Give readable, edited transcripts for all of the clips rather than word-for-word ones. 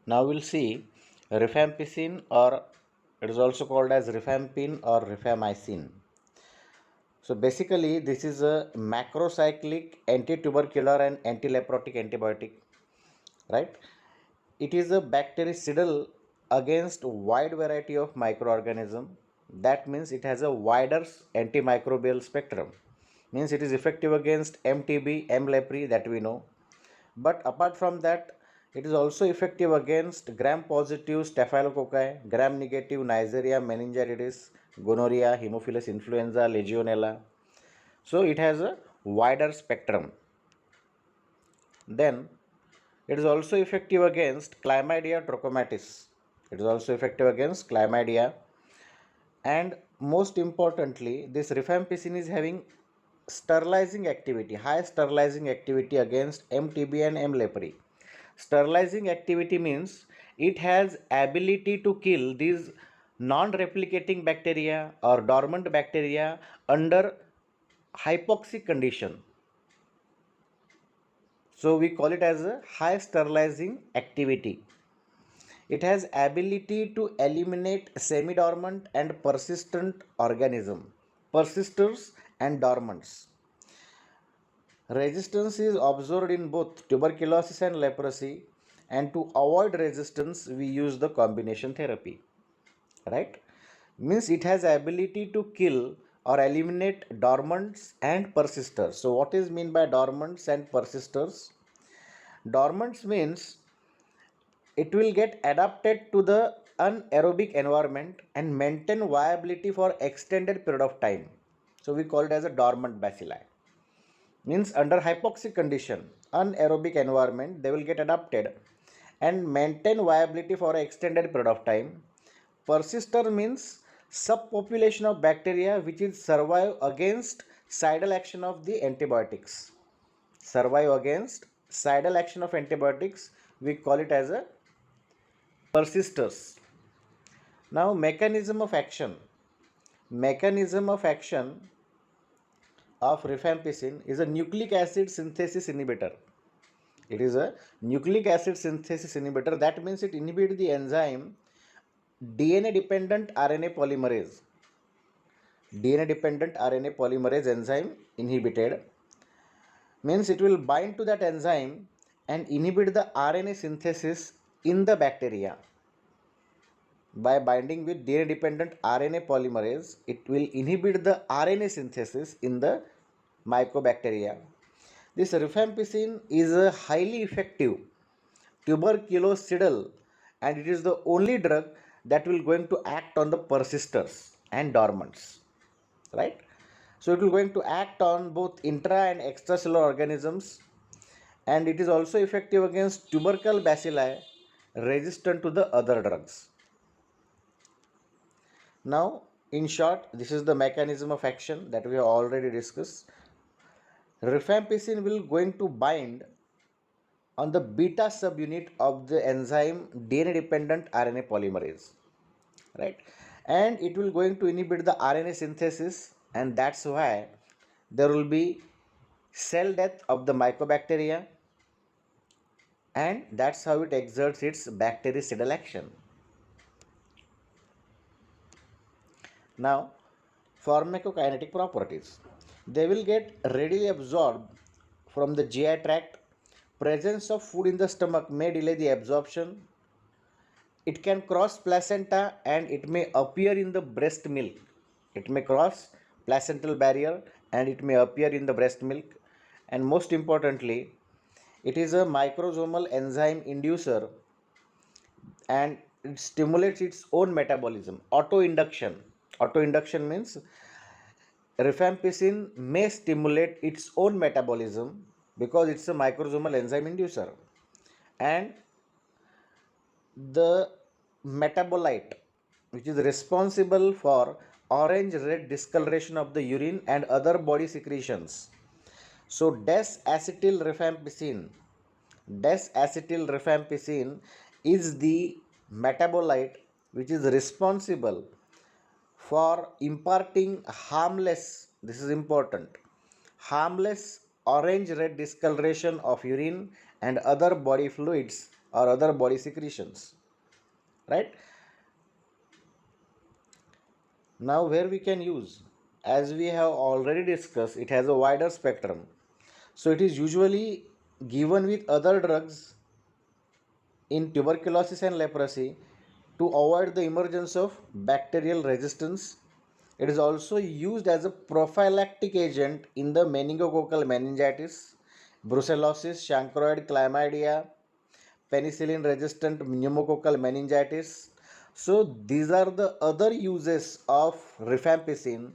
Now we'll see rifampicin, or it is also called as rifampin or rifamycin. So basically this is a macrocyclic anti-tubercular and anti-leprotic antibiotic, right? It is a bactericidal against wide variety of microorganism. That means it has a wider antimicrobial spectrum. Means it is effective against MTB, M. leprae, that we know. But apart from that, it is also effective against gram-positive staphylococci, gram-negative Neisseria meningitidis, gonorrhea, Haemophilus influenza, Legionella. So it has a wider spectrum. Then it is also effective against Chlamydia trachomatis. It is also effective against Chlamydia. And most importantly, this rifampicin is having sterilizing activity, high sterilizing activity against MTB and M. leprae. Sterilizing activity means it has ability to kill these non-replicating bacteria or dormant bacteria under hypoxic condition. So we call it as a high sterilizing activity. It has ability to eliminate semi-dormant and persistent organism, persisters and dormants. Resistance is observed in both tuberculosis and leprosy, and to avoid resistance, we use the combination therapy. Right? Means it has ability to kill or eliminate dormants and persisters. So, what is mean by dormants and persisters? Dormants means it will get adapted to the anaerobic environment and maintain viability for extended period of time. So we call it as a dormant bacilli. Means under hypoxic condition, anaerobic environment, they will get adapted and maintain viability for an extended period of time. Persister means subpopulation of bacteria which is survive against cidal action of the antibiotics. Survive against cidal action of antibiotics, we call it as a persisters. Now mechanism of action. Mechanism of action of rifampicin is a nucleic acid synthesis inhibitor. It is a nucleic acid synthesis inhibitor. That means it inhibits the enzyme DNA dependent RNA polymerase. DNA dependent RNA polymerase enzyme inhibited means it will bind to that enzyme and inhibit the RNA synthesis in the bacteria. By binding with DNA dependent RNA polymerase, it will inhibit the RNA synthesis in the mycobacteria. This rifampicin is a highly effective tuberculocidal, and it is the only drug that will going to act on the persisters and dormants, right? So it will going to act on both intra and extracellular organisms, and it is also effective against tubercle bacilli resistant to the other drugs. Now, in short, this is the mechanism of action that we have already discussed. Rifampicin will going to bind on the beta subunit of the enzyme DNA dependent RNA polymerase, right? And it will going to inhibit the RNA synthesis, and that's why there will be cell death of the mycobacteria, and that's how it exerts its bactericidal action. Now, pharmacokinetic properties. They will get readily absorbed from the GI tract. Presence of food in the stomach may delay the absorption. It can cross placenta and it may appear in the breast milk. It may cross placental barrier and it may appear in the breast milk. And most importantly, it is a microsomal enzyme inducer and it stimulates its own metabolism. Autoinduction. Autoinduction means rifampicin may stimulate its own metabolism because it's a microsomal enzyme inducer. And the metabolite which is responsible for orange red discoloration of the urine and other body secretions. So des-acetyl rifampicin is the metabolite which is responsible for imparting harmless, this is important, harmless orange red discoloration of urine and other body fluids or other body secretions, right? Now, where we can use, as we have already discussed, it has a wider spectrum. So, it is usually given with other drugs in tuberculosis and leprosy to avoid the emergence of bacterial resistance. It is also used as a prophylactic agent in the meningococcal meningitis, brucellosis, chancroid chlamydia, penicillin resistant pneumococcal meningitis. So these are the other uses of rifampicin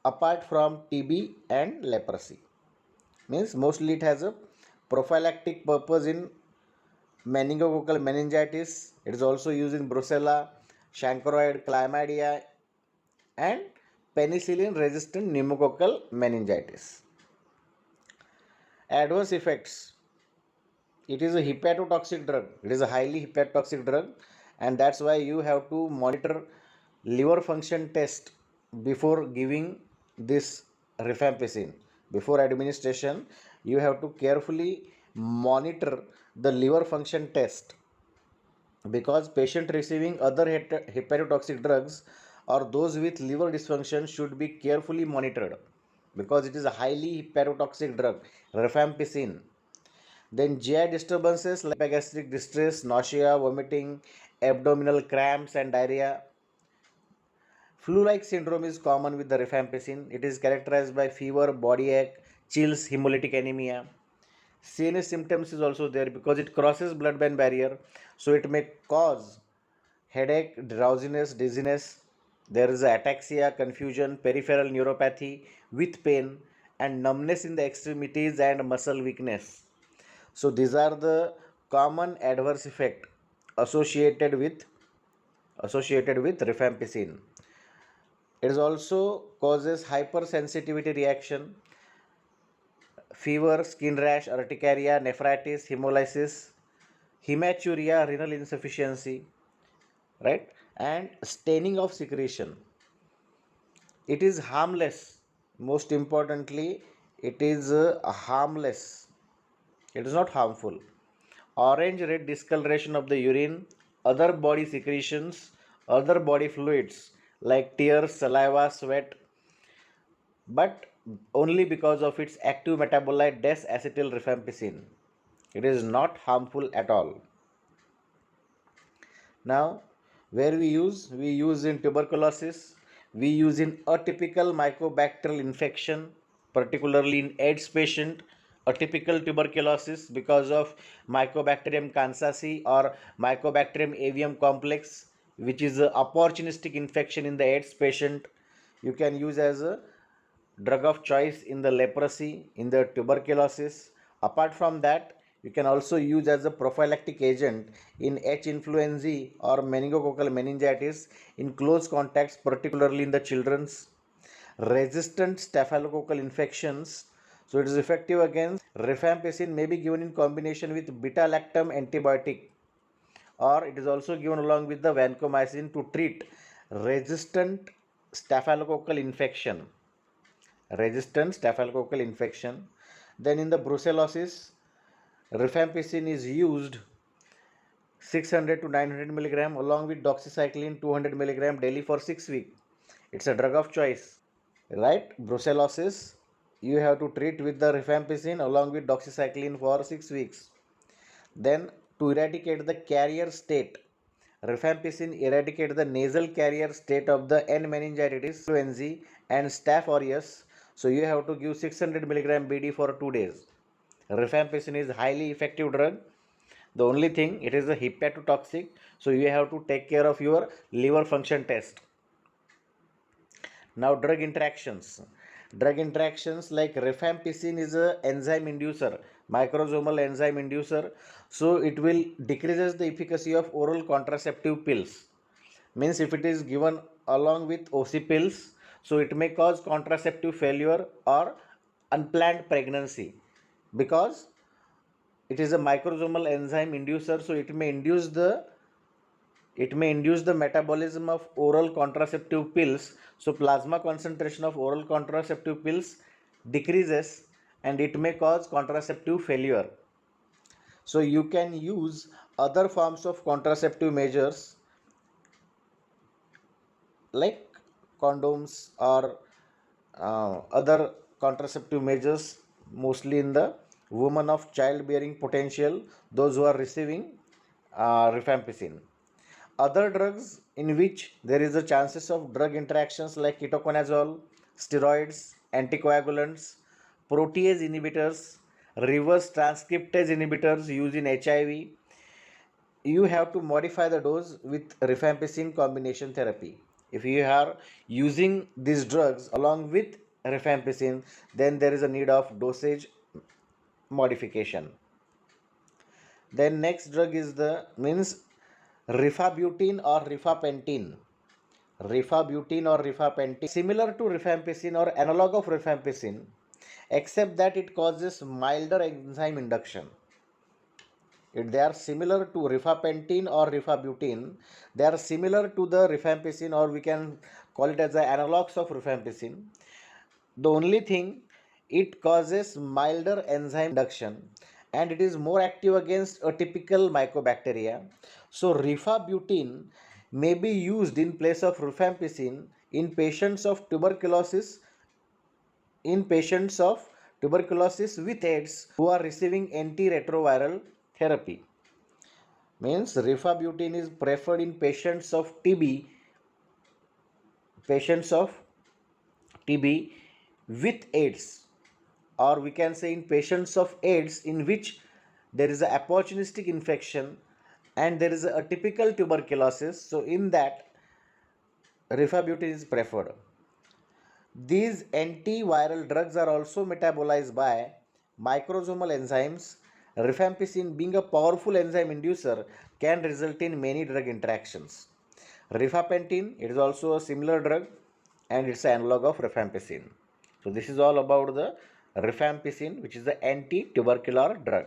apart from TB and leprosy. Means mostly it has a prophylactic purpose in meningococcal meningitis. It is also used in brucella, chancroid chlamydia, and penicillin resistant pneumococcal meningitis. Adverse effects. It is a hepatotoxic drug. It is a highly hepatotoxic drug, and that's why you have to monitor liver function test before giving this rifampicin. Before administration, you have to carefully monitor the liver function test, because patient receiving other hepatotoxic drugs or those with liver dysfunction should be carefully monitored, because it is a highly hepatotoxic drug, rifampicin. Then GI disturbances like gastric distress, nausea, vomiting, abdominal cramps and diarrhea. Flu-like syndrome is common with the rifampicin. It is characterized by fever, body ache, chills, hemolytic anemia. CNS symptoms is also there because it crosses blood-brain barrier, so it may cause headache, drowsiness, dizziness. There is ataxia, confusion, peripheral neuropathy with pain, and numbness in the extremities and muscle weakness. So these are the common adverse effect associated with rifampicin. It is also causes hypersensitivity reaction, fever, skin rash, urticaria, nephritis, hemolysis, hematuria, renal insufficiency, right? And staining of secretion. It is harmless. Most importantly, it is harmless. It is not harmful. Orange red discoloration of the urine, other body secretions, other body fluids like tears, saliva, sweat, but only because of its active metabolite des-acetyl rifampicin. It is not harmful at all. Now, where we use in tuberculosis, we use in atypical mycobacterial infection, particularly in AIDS patient, atypical tuberculosis because of Mycobacterium kansasi or Mycobacterium avium complex, which is a opportunistic infection in the AIDS patient. You can use as a drug of choice in the leprosy, in the tuberculosis. Apart from that, you can also use as a prophylactic agent in H. influenzae or meningococcal meningitis in close contacts, particularly in the children's. Resistant staphylococcal infections. So it is effective against rifampicin, may be given in combination with beta-lactam antibiotic, or it is also given along with the vancomycin to treat resistant staphylococcal infection. Then in the brucellosis, rifampicin is used 600 to 900 milligram along with doxycycline 200 milligram daily for 6 weeks. It's a drug of choice, right? Brucellosis, you have to treat with the rifampicin along with doxycycline for 6 weeks. Then to eradicate the carrier state, rifampicin eradicates the nasal carrier state of the N meningitis, influenzae and Staph aureus. So you have to give 600 milligram BD for 2 days. Rifampicin is highly effective drug. The only thing, it is a hepatotoxic, so you have to take care of your liver function test. Now drug interactions. Drug interactions like rifampicin is a enzyme inducer, microsomal enzyme inducer. So it will decreases the efficacy of oral contraceptive pills. Means if it is given along with OC pills, so it may cause contraceptive failure or unplanned pregnancy, because it is a microsomal enzyme inducer, so it may induce the metabolism of oral contraceptive pills. So plasma concentration of oral contraceptive pills decreases and it may cause contraceptive failure. So you can use other forms of contraceptive measures like condoms or other contraceptive measures, mostly in the women of childbearing potential, those who are receiving rifampicin. Other drugs in which there is a chances of drug interactions like ketoconazole, steroids, anticoagulants, protease inhibitors, reverse transcriptase inhibitors used in HIV, you have to modify the dose with rifampicin combination therapy. If you are using these drugs along with rifampicin, then there is a need of dosage modification. Then next drug is the means rifabutin or rifapentin. Rifabutin or rifapentin similar to rifampicin or analog of rifampicin, except that it causes milder enzyme induction. If they are similar to rifapentin or rifabutin, they are similar to the rifampicin, or we can call it as the analogs of rifampicin. The only thing, it causes milder enzyme induction and it is more active against a typical mycobacteria. So rifabutin may be used in place of rifampicin in patients of tuberculosis with AIDS who are receiving antiretroviral therapy. Means rifabutin is preferred in patients of TB with AIDS, or we can say in patients of AIDS in which there is a opportunistic infection and there is a typical tuberculosis. So in that, rifabutin is preferred. These antiviral drugs are also metabolized by microsomal enzymes. Rifampicin, being a powerful enzyme inducer, can result in many drug interactions. Rifapentin, it is also a similar drug and it's an analog of rifampicin. So this is all about the rifampicin, which is the anti-tubercular drug.